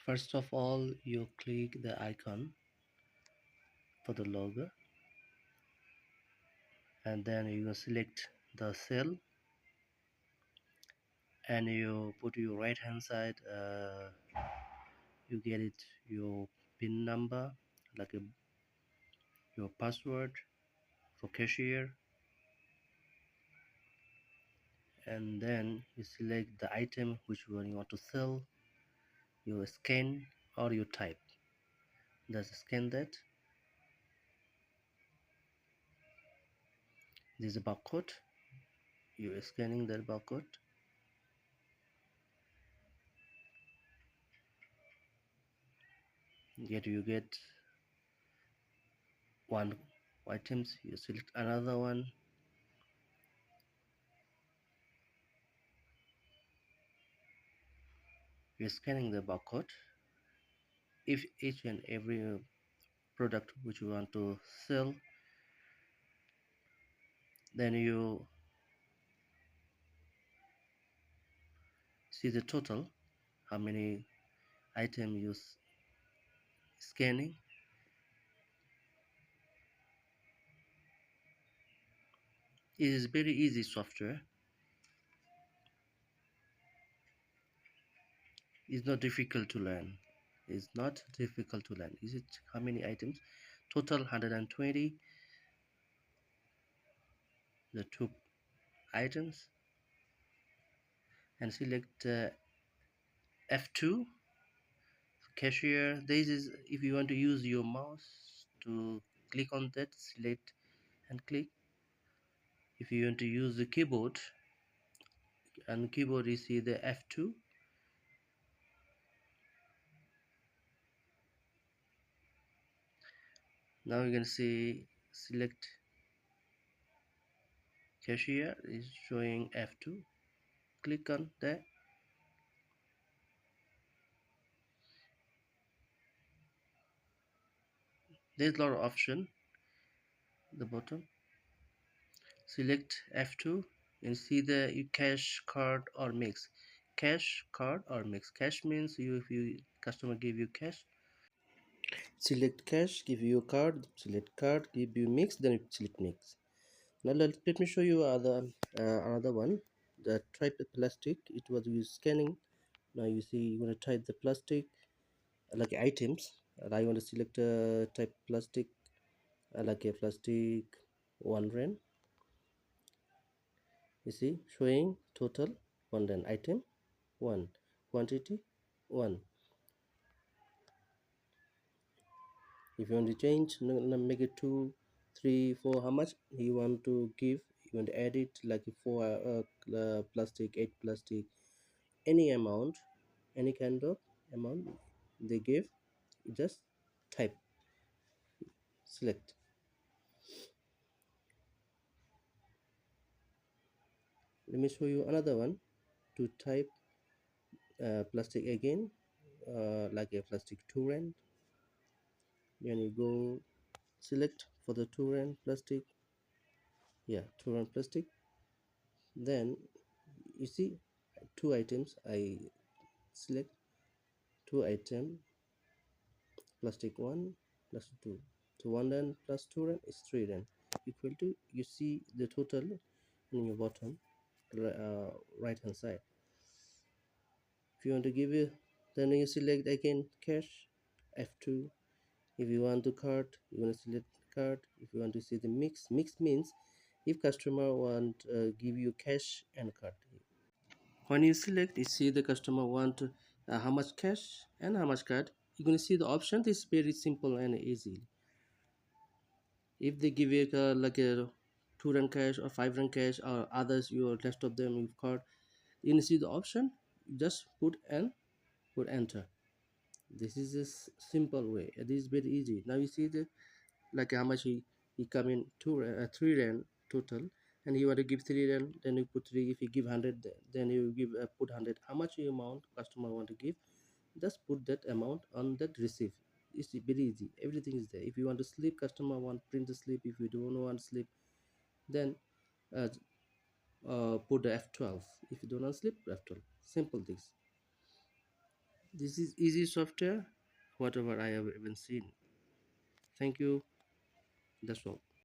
First of all, you click the icon for the logo, and then you select the cell, and you put your right hand side, you get it your pin number, like your password for cashier, and then you select the item which one you want to sell. You scan or you type. Just scan that. This is a barcode. You are scanning that barcode. You get one items. You select another one. You're scanning the barcode. If each and every product which you want to sell, then you see the total, how many items you scanning. It is very easy software. It's not difficult to learn. It's not difficult to learn. Is it how many items? Total 120. The two items, and select F2 cashier. This is if you want to use your mouse to click on that, select and click. If you want to use the keyboard, and keyboard you see the F2. Now you can see select cashier is showing F2. Click on that. There's a lot of option. The bottom, select F2 and see the cash, card or mix. Cash, card or mix. Cash means you if you customer give you cash, select cash, give you a card, select card, give you mix, then you select mix. Now let me show you another one. The type of plastic, it was used scanning. Now you see you want to type the plastic like items, and I want to select a type plastic, like a plastic 1 rand. You see showing total 1 rand, item 1, quantity 1. If you want to change, make it 2, 3, 4, how much you want to give, you want to add it like 4 plastic, 8 plastic, any amount, any kind of amount they give, just type, select. Let me show you another one to type plastic again, like a plastic 2 rand. Then you go select for the 2 rand plastic, yeah, 2 rand plastic. Then you see two items, I select two item, plastic 1, plastic 2. So 1 rand plus 2 rand is 3 rand, equal to, you see the total in your bottom right hand side. If you want to give it, then you select again cash, F2. If you want to card, you want to select card. If you want to see the mix means if customer want give you cash and card. When you select, you see the customer want how much cash and how much card. You're going to see the option. This is very simple and easy. If they give you like a 2 rand cash or 5 rand cash or others, your rest of them you card, you can see the option. Just put enter. This is a simple way. It is very easy. Now you see the like how much he come in 3 rand total, and you want to give 3 rand, then you put 3. If you give 100, then you give put 100. How much amount customer want to give, just put that amount on that receipt. It's very easy. Everything is there. If you want to slip, customer want print the slip. If you don't want slip, then uh, put the F12. If you don't want slip, F12. Simple things. This is easy software, whatever I have even seen. Thank you. That's all.